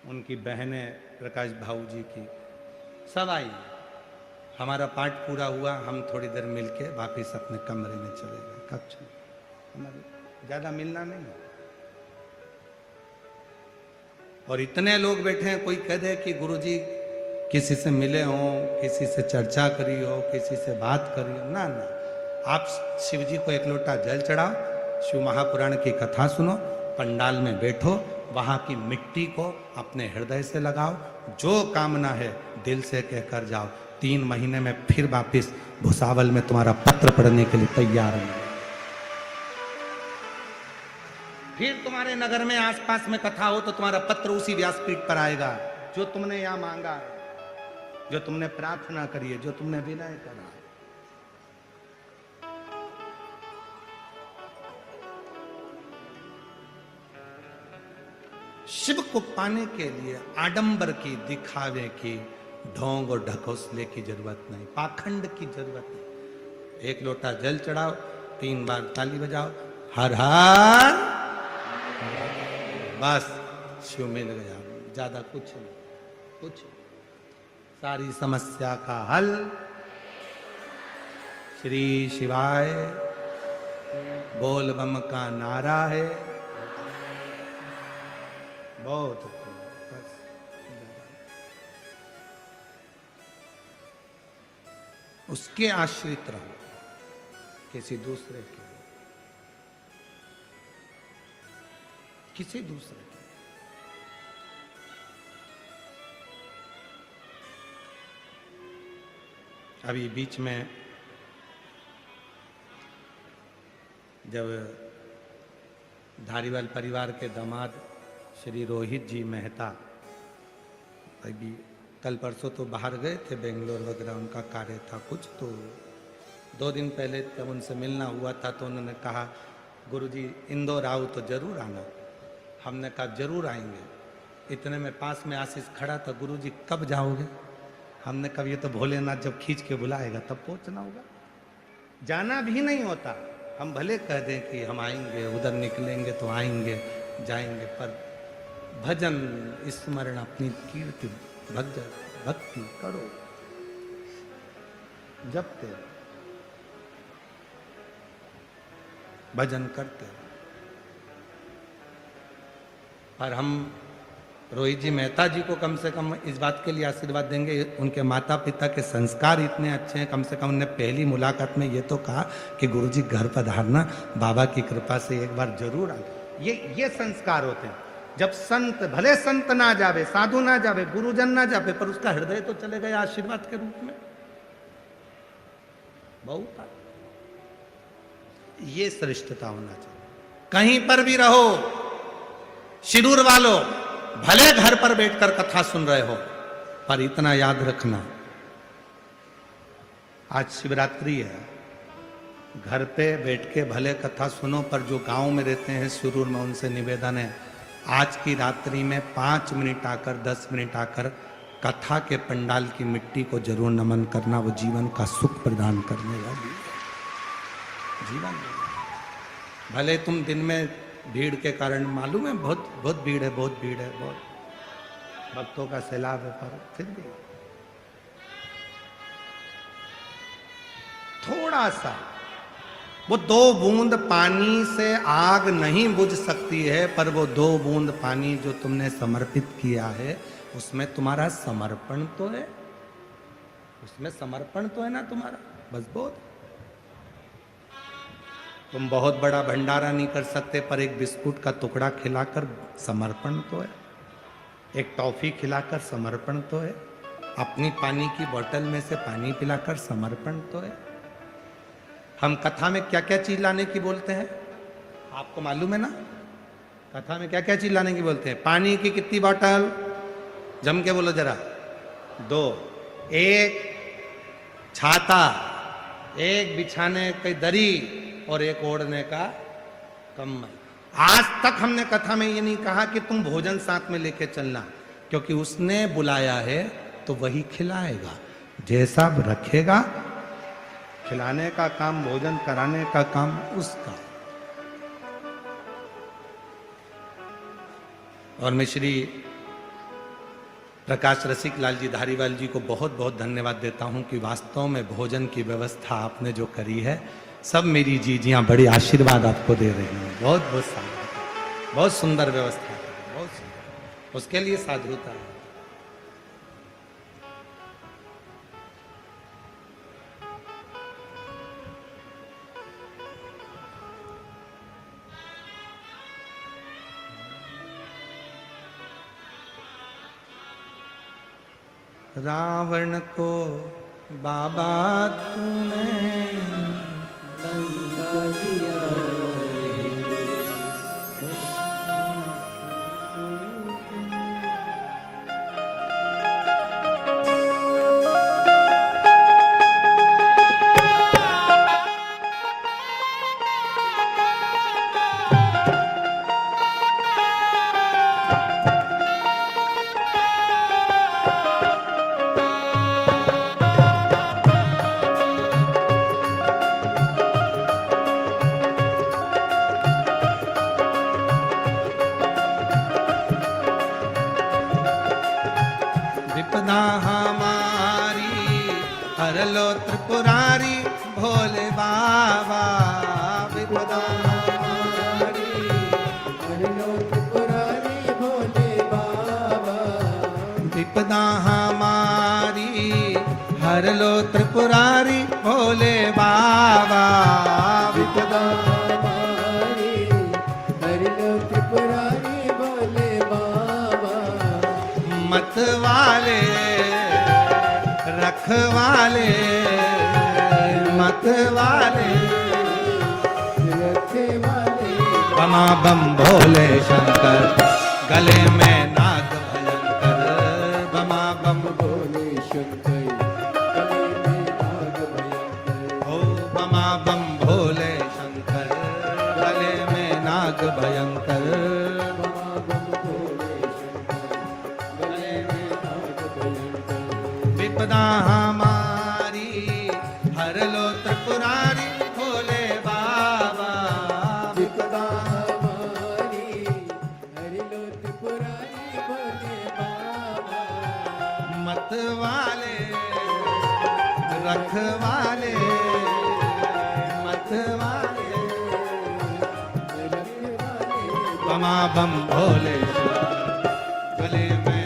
उनकी बहनें प्रकाश भाऊ जी की, सब आई। हमारा पाठ पूरा हुआ, हम थोड़ी देर मिलके वापस अपने कमरे में चले गए। कक्षा हमारे ज़्यादा मिलना नहीं। और इतने लोग बैठे हैं, कोई कह दे कि गुरुजी किसी से मिले हों, किसी से चर्चा करी हो, किसी से बात करी हो, ना ना। आप शिव जी को एक लोटा जल चढ़ाओ, शिव महापुराण की कथा सुनो, पंडाल में बैठो, वहाँ की मिट्टी को अपने हृदय से लगाओ, जो कामना है दिल से कहकर जाओ। 3 महीने में फिर वापिस भुसावल में तुम्हारा पत्र पढ़ने के लिए तैयार है। फिर तुम्हारे नगर में आसपास में कथा हो तो तुम्हारा पत्र उसी व्यासपीठ पर आएगा। जो तुमने यहां मांगा है, जो तुमने प्रार्थना करी है, जो तुमने विनय करा है। शिव को पाने के लिए आडंबर की, दिखावे की, ढोंग और ढकोसले की जरूरत नहीं, पाखंड की जरूरत नहीं। एक लोटा जल चढ़ाओ, 3 बार ताली बजाओ, हर हर, बस शिव मिल गया। ज्यादा कुछ नहीं, कुछ सारी समस्या का हल श्री शिवाय बोल बम का नारा है। बहुत बस उसके आश्रित रहो, किसी दूसरे के, किसी दूसरे के। अभी बीच में जब धारीवाल परिवार के दामाद श्री रोहित जी मेहता अभी कल परसों तो बाहर गए थे, बेंगलोर वगैरह उनका कार्य था कुछ, तो 2 दिन पहले जब उनसे मिलना हुआ था तो उन्होंने कहा गुरुजी इंदौर आओ तो जरूर आना। हमने कहा जरूर आएंगे। इतने में पास में आशीष खड़ा था, गुरुजी कब जाओगे? हमने कहा ये तो भोलेनाथ जब खींच के बुलाएगा तब पहुंचना होगा, जाना भी नहीं होता। हम भले कह दें कि हम आएंगे, उधर निकलेंगे तो आएंगे जाएंगे, पर भजन स्मरण, अपनी कीर्ति भक्ति करो, जपते भजन करते। पर हम रोहित जी मेहता जी को कम से कम इस बात के लिए आशीर्वाद देंगे, उनके माता पिता के संस्कार इतने अच्छे हैं। कम से कम उन्हें पहली मुलाकात में ये तो कहा कि गुरुजी घर पधारना, बाबा की कृपा से एक बार जरूर आ। ये संस्कार होते हैं। जब संत, भले संत ना जावे, साधु ना जावे, गुरुजन ना जावे, पर उसका हृदय तो चले गया आशीर्वाद के रूप में, बहुत ये श्रेष्ठता होना चाहिए। कहीं पर भी रहो, शिरूर वालों, भले घर पर बैठकर कथा सुन रहे हो, पर इतना याद रखना, आज शिवरात्रि है, घर पे बैठ के भले कथा सुनो, पर जो गांव में रहते हैं शिरूर में, उनसे निवेदन है आज की रात्रि में 5 मिनट आकर, 10 मिनट आकर कथा के पंडाल की मिट्टी को जरूर नमन करना। वो जीवन का सुख प्रदान करने वाली जीवन। भले तुम दिन में भीड़ के कारण, मालूम है बहुत भीड़ है, बहुत भीड़ है, बहुत भक्तों का सैलाब है, पर फिर भी थोड़ा सा, वो 2 बूंद पानी से आग नहीं बुझ सकती है, पर वो 2 बूंद पानी जो तुमने समर्पित किया है, उसमें तुम्हारा समर्पण तो है, उसमें समर्पण तो है ना तुम्हारा, बस बहुत। तुम बहुत बड़ा भंडारा नहीं कर सकते, पर एक बिस्कुट का टुकड़ा खिलाकर समर्पण तो है, एक टॉफी खिलाकर समर्पण तो है। अपनी पानी की बोतल में से पानी पिलाकर समर्पण तो है। हम कथा में क्या क्या चीज लाने की बोलते हैं, आपको मालूम है ना? कथा में क्या क्या चीज लाने की बोलते हैं? पानी की कितनी बोतल? जम के बोलो जरा। 2, 1 छाता, 1 बिछाने की दरी और 1 ओढ़ने का कम्बल। आज तक हमने कथा में ये नहीं कहा कि तुम भोजन साथ में लेके चलना, क्योंकि उसने बुलाया है तो वही खिलाएगा। जैसा रखेगा, खिलाने का काम, भोजन कराने का काम उसका। और मैं श्री प्रकाश रसिक लाल जी धारीवाल जी को बहुत बहुत धन्यवाद देता हूं कि वास्तव में भोजन की व्यवस्था आपने जो करी है, सब मेरी जीजियां बड़ी आशीर्वाद आपको दे रही हैं। बहुत बहुत साधुता, बहुत सुंदर व्यवस्था है, बहुत सुंदर। उसके लिए साधुता है। रावण को बाबा तूने लंका दिया, विपदा हमारी हर लो त्रिपुरारी भोले बाबा। विपदा हमारी हर लो त्रिपुरारी भोले बाबा। विपदा हमारी हर लो त्रिपुरारी भोले बाबा। विपदा हमारी हर लो त्रिपुरारी भोले बाबा। मत वाले रखवाले, मत वाले रखवाले। बमा बम भोले शंकर, गले में नाग भयंकर। बमा बम भोले शंकर, गले में नाग भयंकर। ओ बमा बम भोले शंकर, गले में नाग भयंकर। विपदा हमारी हर लो त्रिपुरारी भोले बाबा। विपदा हमारी हर लो त्रिपुरारी भोले बाबा। मत वाले रखवाले, मत वाले रखवाले। बमा बम भोले गले में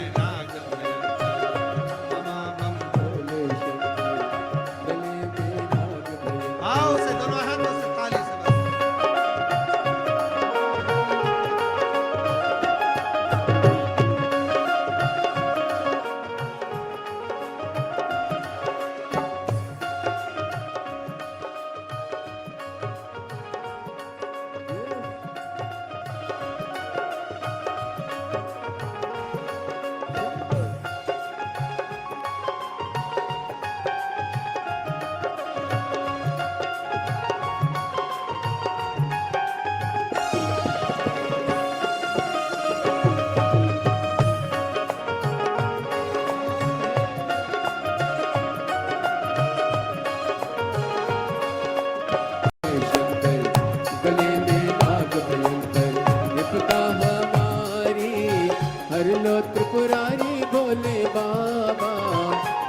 त्रिपुरारी भोले बाबा।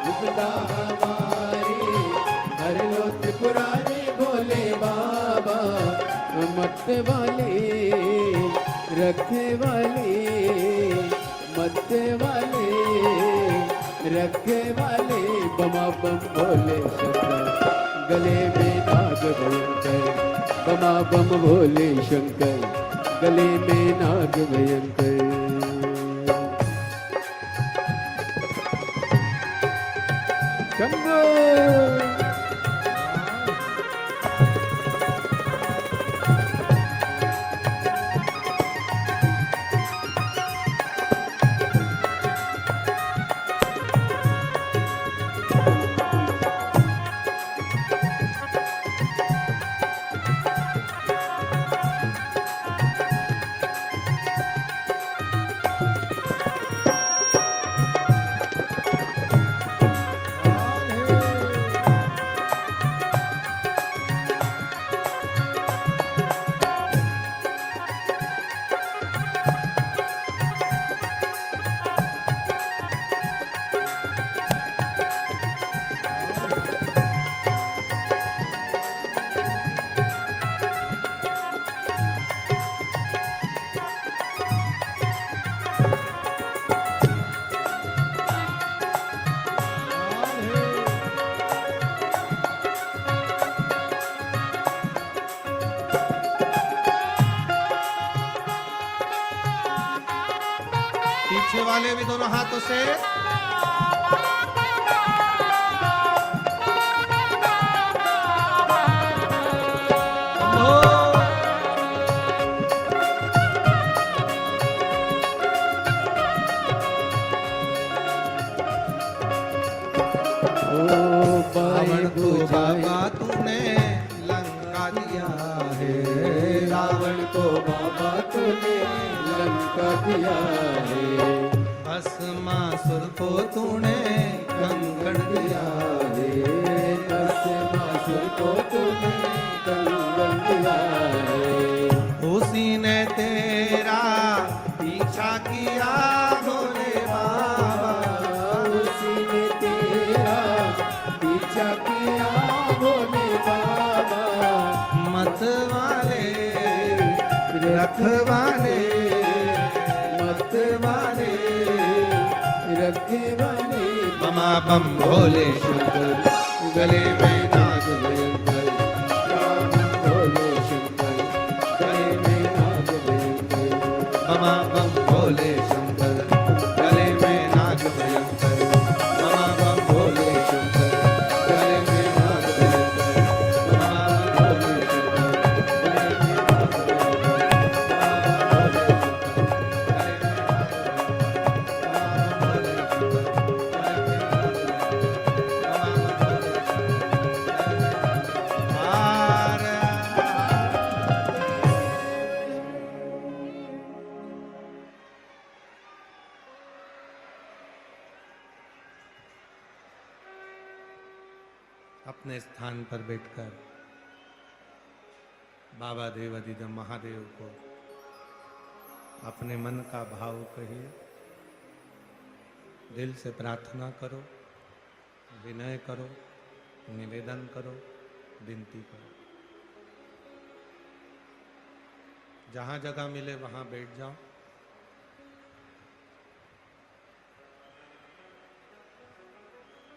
विपदा हमारी हर लो त्रिपुरारी भोले बाबा। मत वाले रखे वाले, मत वाले रखे वाले। बमा बम भोले शंकर, गले में नाग भयंकर। बमा बम भोले शंकर, गले में नाग भयंकर। शंभो। पीछे वाले भी दोनों हाथों से रावण को बाबा तूने लंका दिया है, रावण को बाबा तूने लंका दिया है। भस्मासुर को तूने कंकड़ दिया है, भस्मासुर को तूने कंकड़ दिया है। उसी ने तेरा पीछा किया भोले बाबा, उसी ने तेरा पीछा किया भोले बाबा। मत वाले रखवाले मत वाले रखवाले बमा बम भोले शंकर, गले में नाग भयंकर, राम भोले शंकर, गले में नाग भयंकर। बमा बम भोले शंकर, गले में नाग भयंकर, बमा बम भोले शंकर, गले में नाग भयंकर, बमा बम भोले शंकर, गले में नाग अपने स्थान पर बैठकर बाबा देवाधिदेव महादेव को अपने मन का भाव कहिए, दिल से प्रार्थना करो, विनय करो, निवेदन करो, विनती करो। जहां जगह मिले वहां बैठ जाओ।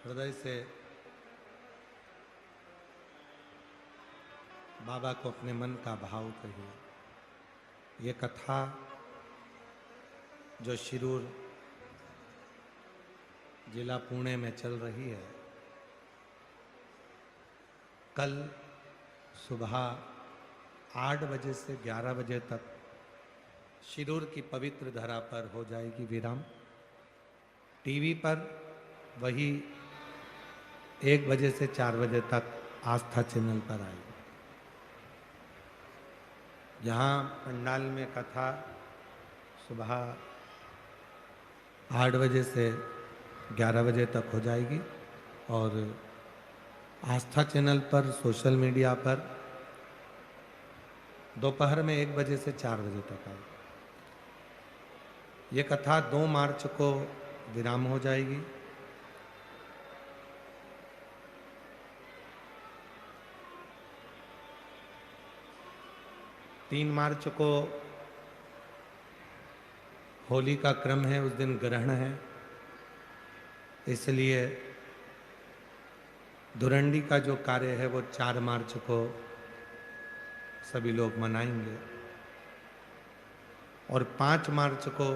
हृदय से बाबा को अपने मन का भाव कहिए। ये कथा जो शिरूर जिला पुणे में चल रही है, कल सुबह 8 बजे से 11 बजे तक शिरूर की पवित्र धरा पर हो जाएगी विराम। टीवी पर वही 1 बजे से 4 बजे तक आस्था चैनल पर आएगी। यहाँ पंडाल में कथा सुबह 8 बजे से 11 बजे तक हो जाएगी और आस्था चैनल पर सोशल मीडिया पर दोपहर में 1 बजे से 4 बजे तक आएगी। ये कथा 2 मार्च को विराम हो जाएगी। तीन मार्च को होली का क्रम है, उस दिन ग्रहण है, इसलिए धुरंडी का जो कार्य है वो 4 मार्च को सभी लोग मनाएंगे और 5 मार्च को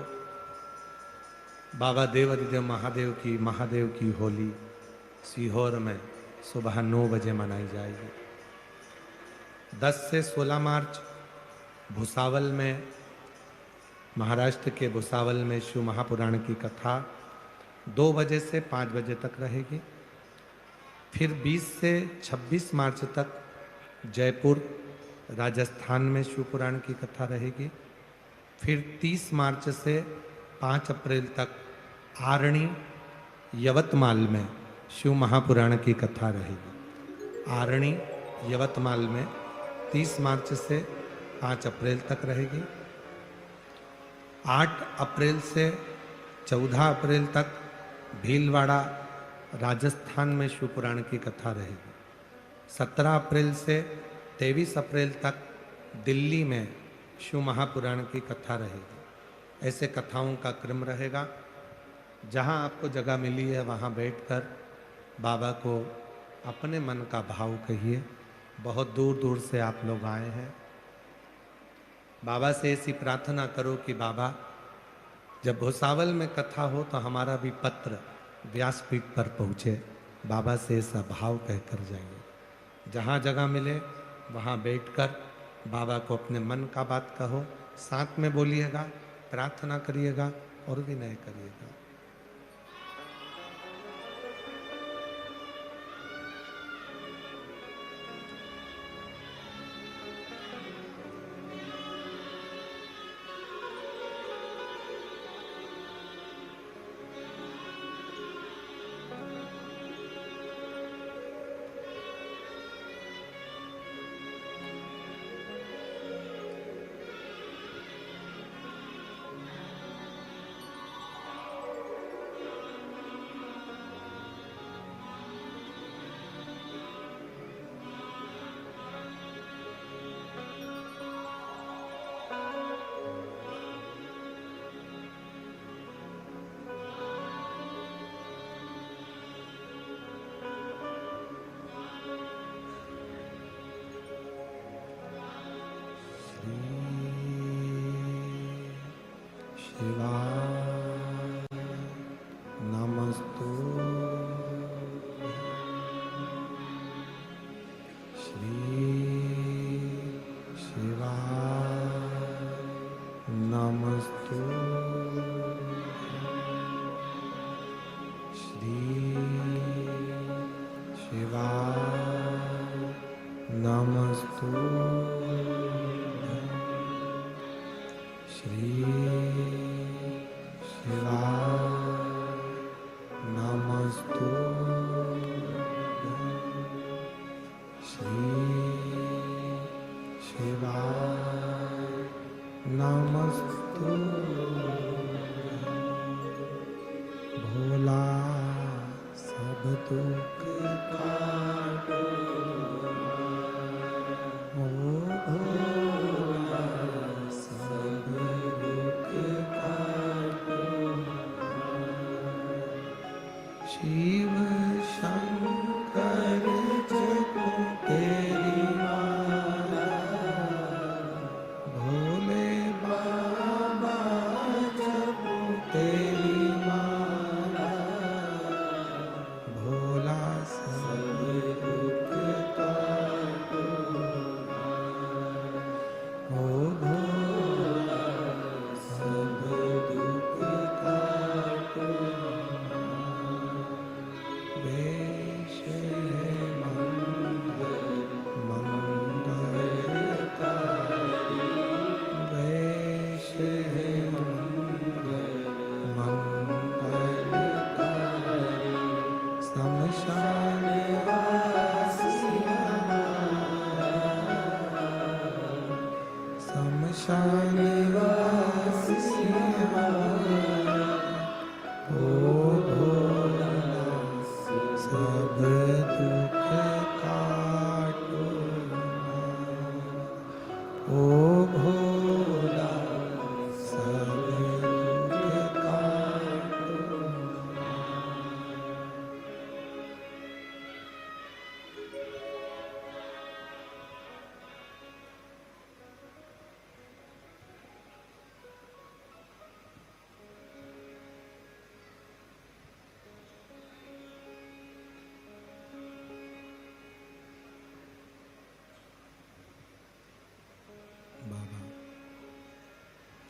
बाबा देवाधिदेव महादेव की होली सीहोर में सुबह 9 बजे मनाई जाएगी। 10 से 16 मार्च भुसावल में, महाराष्ट्र के भुसावल में शिव महापुराण की कथा 2 बजे से 5 बजे तक रहेगी। फिर 20 से 26 मार्च तक जयपुर राजस्थान में शिव पुराण की कथा रहेगी। फिर 30 मार्च से 5 अप्रैल तक आरणी यवतमाल में शिव महापुराण की कथा रहेगी। आरणी यवतमाल में 30 मार्च से 5 अप्रैल तक रहेगी। 8 अप्रैल से 14 अप्रैल तक भीलवाड़ा राजस्थान में शिव पुराण की कथा रहेगी। 17 अप्रैल से 23 अप्रैल तक दिल्ली में शिव महापुराण की कथा रहेगी। ऐसे कथाओं का क्रम रहेगा। जहाँ आपको जगह मिली है वहाँ बैठकर बाबा को अपने मन का भाव कहिए। बहुत दूर दूर से आप लोग आए हैं। बाबा से ऐसी प्रार्थना करो कि बाबा, जब भुसावल में कथा हो तो हमारा भी पत्र व्यासपीठ पर पहुँचे। बाबा से ऐसा भाव कहकर जाइए। जहाँ जगह मिले वहाँ बैठकर बाबा को अपने मन का बात कहो। साथ में बोलिएगा, प्रार्थना करिएगा और विनय करिएगा। शिवाय नमस्तु। श्री शिवाय नमस्तु। श्री शिवाय नमस्तु। श्री शिवाय नमस्तु। श्री शिवाय नमस्तु। भोला सब दुख काटो। ओ भोला सब दुख काटो। शिव शंकर जपो तेरी माला। भोले बाबा जपो तेरी माला। भोला सब दुख काटो। ओ भोला सब दुख काटो।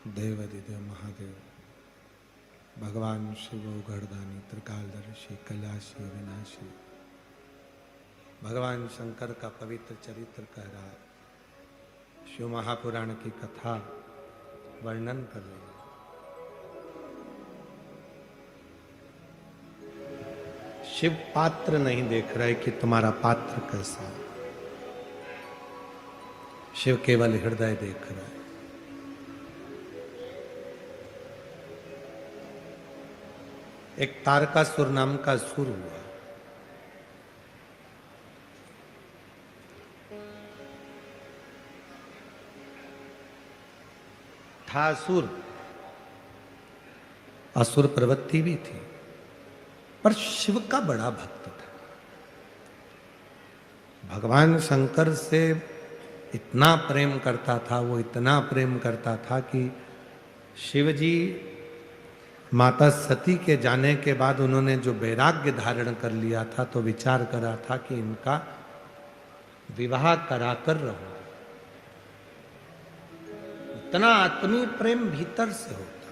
देवाधिदेव महादेव भगवान शिव गढ़दानी त्रिकालदर्शी कैलाशी अविनाशी भगवान शंकर का पवित्र चरित्र कह रहा है। शिव महापुराण की कथा वर्णन कर रही है। शिव पात्र नहीं देख रहे कि तुम्हारा पात्र कैसा है, शिव केवल हृदय देख रहा है। एक तारकासुर नाम का सुर हुआ। था असुर, असुर प्रवृत्ति भी थी, पर शिव का बड़ा भक्त था। भगवान शंकर से इतना प्रेम करता था, वो इतना प्रेम करता था कि शिव जी माता सती के जाने के बाद उन्होंने जो वैराग्य धारण कर लिया था, तो विचार करा था कि इनका विवाह कराकर रहूं। इतना आत्मीय प्रेम भीतर से होता,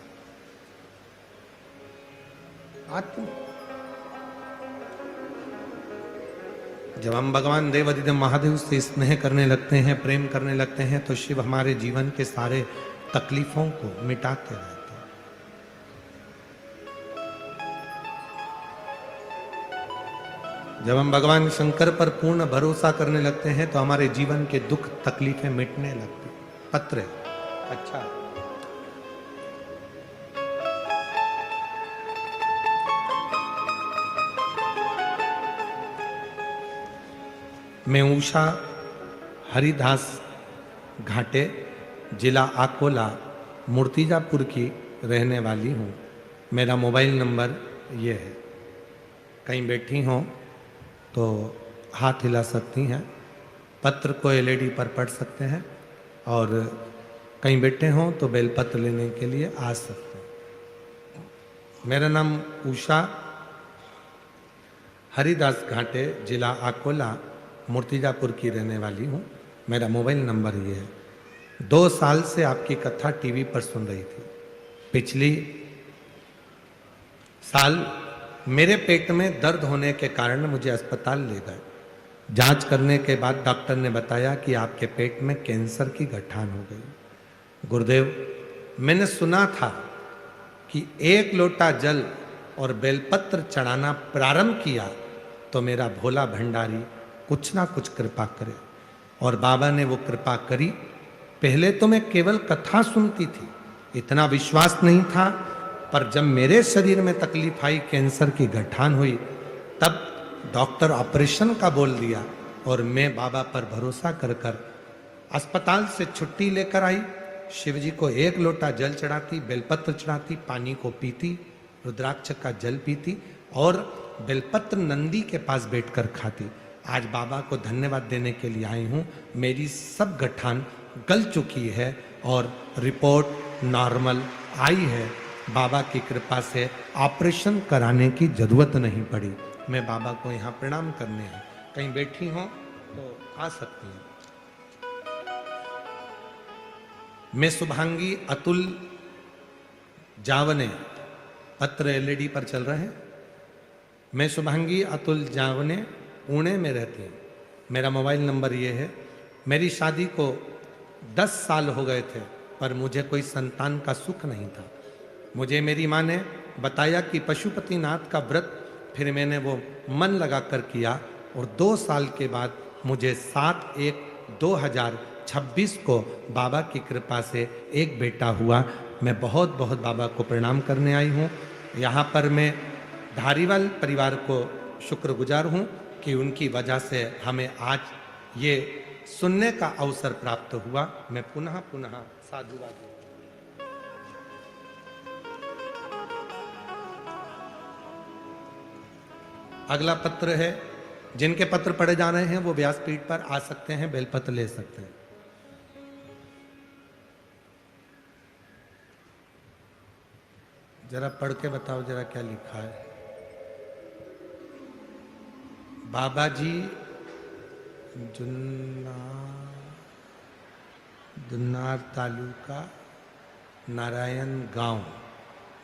आत्म। जब हम भगवान देवाधिदेव महादेव से स्नेह करने लगते हैं, प्रेम करने लगते हैं, तो शिव हमारे जीवन के सारे तकलीफों को मिटाते रहते हैं। जब हम भगवान शंकर पर पूर्ण भरोसा करने लगते हैं, तो हमारे जीवन के दुख तकलीफें मिटने लगती। पत्र अच्छा, मैं उषा हरिदास घाटे, जिला अकोला, मूर्तिजापुर की रहने वाली हूँ। मेरा मोबाइल नंबर ये है। कहीं बैठी हों तो हाथ हिला सकती हैं। पत्र को एलईडी पर पढ़ सकते हैं, और कहीं बैठे हों तो बेलपत्र लेने के लिए आ सकते हैं। मेरा नाम उषा हरिदास घाटे, जिला अकोला, मूर्तिजापुर की रहने वाली हूँ। मेरा मोबाइल नंबर ये है। 2 साल से आपकी कथा टीवी पर सुन रही थी। पिछली साल मेरे पेट में दर्द होने के कारण मुझे अस्पताल ले गए। जांच करने के बाद डॉक्टर ने बताया कि आपके पेट में कैंसर की गठान हो गई। गुरुदेव, मैंने सुना था कि 1 लोटा जल और बेलपत्र चढ़ाना प्रारंभ किया तो मेरा भोला भंडारी कुछ ना कुछ कृपा करे, और बाबा ने वो कृपा करी। पहले तो मैं केवल कथा सुनती थी, इतना विश्वास नहीं था, पर जब मेरे शरीर में तकलीफ आई, कैंसर की गठान हुई, तब डॉक्टर ऑपरेशन का बोल दिया, और मैं बाबा पर भरोसा कर कर अस्पताल से छुट्टी लेकर आई। शिव जी को 1 लोटा जल चढ़ाती, बेलपत्र चढ़ाती, पानी को पीती, रुद्राक्ष का जल पीती, और बेलपत्र नंदी के पास बैठकर खाती। आज बाबा को धन्यवाद देने के लिए आई हूँ। मेरी सब गठान गल चुकी है और रिपोर्ट नॉर्मल आई है। बाबा की कृपा से ऑपरेशन कराने की जरूरत नहीं पड़ी। मैं बाबा को यहाँ प्रणाम करने हैं। कहीं बैठी हो तो आ सकती हैं। मैं शुभांगी अतुल जावने, पत्र एलईडी पर चल रहे हैं। मैं शुभांगी अतुल जावने पुणे में रहती हूँ। मेरा मोबाइल नंबर ये है। मेरी शादी को 10 साल हो गए थे, पर मुझे कोई संतान का सुख नहीं था। मुझे मेरी माँ ने बताया कि पशुपतिनाथ का व्रत, फिर मैंने वो मन लगाकर किया, और 2 साल के बाद मुझे 7/1/2026 को बाबा की कृपा से एक बेटा हुआ। मैं बहुत बहुत बाबा को प्रणाम करने आई हूँ। यहाँ पर मैं धारीवाल परिवार को शुक्रगुजार हूँ कि उनकी वजह से हमें आज ये सुनने का अवसर प्राप्त हुआ। मैं पुनः पुनः साधुवाद। अगला पत्र है। जिनके पत्र पढ़े जा रहे हैं वो व्यासपीठ पर आ सकते हैं, बेलपत्र ले सकते हैं। जरा पढ़ के बताओ जरा क्या लिखा है। बाबा जी जुन्नार तालुका नारायण गांव,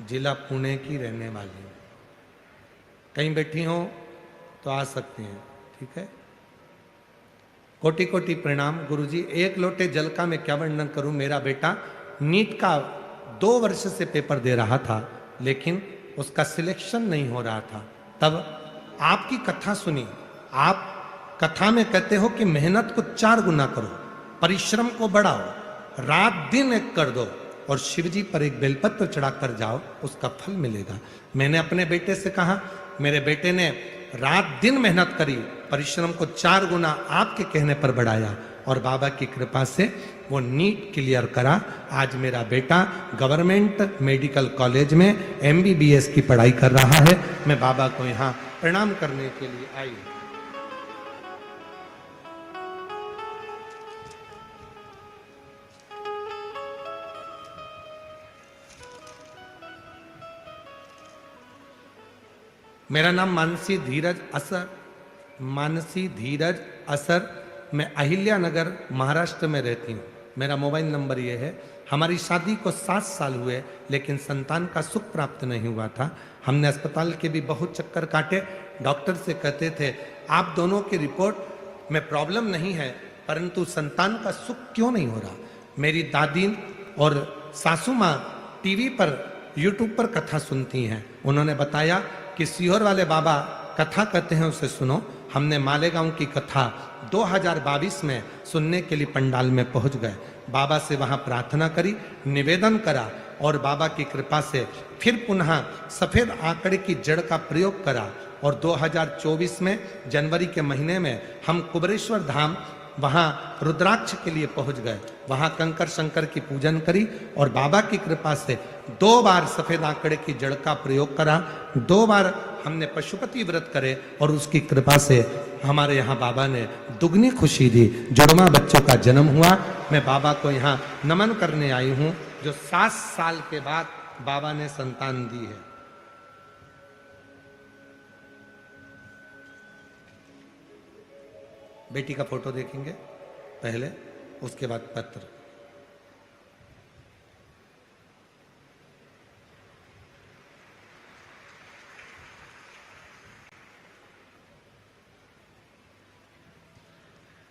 जिला पुणे की रहने वाली हूँ। कहीं बैठी हो तो आ सकती हैं, ठीक है। कोटि कोटि प्रणाम गुरुजी। एक लोटे जल का मैं क्या वर्णन करूं। मेरा बेटा नीट का 2 वर्ष से पेपर दे रहा था, लेकिन उसका सिलेक्शन नहीं हो रहा था। तब आपकी कथा सुनी। आप कथा में कहते हो कि मेहनत को 4 गुना करो, परिश्रम को बढ़ाओ, रात दिन एक कर दो और शिव जी पर एक बेलपत्र चढ़ाकर जाओ, उसका फल मिलेगा। मैंने अपने बेटे से कहा, मेरे बेटे ने रात दिन मेहनत करी, परिश्रम को 4 गुना आपके कहने पर बढ़ाया और बाबा की कृपा से वो नीट क्लियर करा। आज मेरा बेटा गवर्नमेंट मेडिकल कॉलेज में MBBS की पढ़ाई कर रहा है। मैं बाबा को यहाँ प्रणाम करने के लिए आई हूँ। मेरा नाम मानसी धीरज असर, मानसी धीरज असर। मैं अहिल्या नगर महाराष्ट्र में रहती हूँ। मेरा मोबाइल नंबर ये है। हमारी शादी को 7 साल हुए, लेकिन संतान का सुख प्राप्त नहीं हुआ था। हमने अस्पताल के भी बहुत चक्कर काटे। डॉक्टर से कहते थे आप दोनों की रिपोर्ट में प्रॉब्लम नहीं है, परंतु संतान का सुख क्यों नहीं हो रहा। मेरी दादी और सासू माँ टीवी पर यूट्यूब पर कथा सुनती हैं। उन्होंने बताया कि सीहोर वाले बाबा कथा कहते हैं, उसे सुनो। हमने मालेगांव की कथा 2022 में सुनने के लिए पंडाल में पहुंच गए। बाबा से वहां प्रार्थना करी, निवेदन करा और बाबा की कृपा से फिर पुनः सफेद आंकड़े की जड़ का प्रयोग करा और 2024 में जनवरी के महीने में हम कुबरेश्वर धाम वहां रुद्राक्ष के लिए पहुंच गए। वहां कंकर शंकर की पूजन करी और बाबा की कृपा से 2 बार सफेद आंकड़े की जड़ का प्रयोग करा। 2 बार हमने पशुपति व्रत करे और उसकी कृपा से हमारे यहाँ बाबा ने दुगनी खुशी दी। जुड़वा बच्चों का जन्म हुआ। मैं बाबा को यहाँ नमन करने आई हूँ, जो 7 साल के बाद बाबा ने संतान दी है। बेटी का फोटो देखेंगे पहले, उसके बाद पत्र।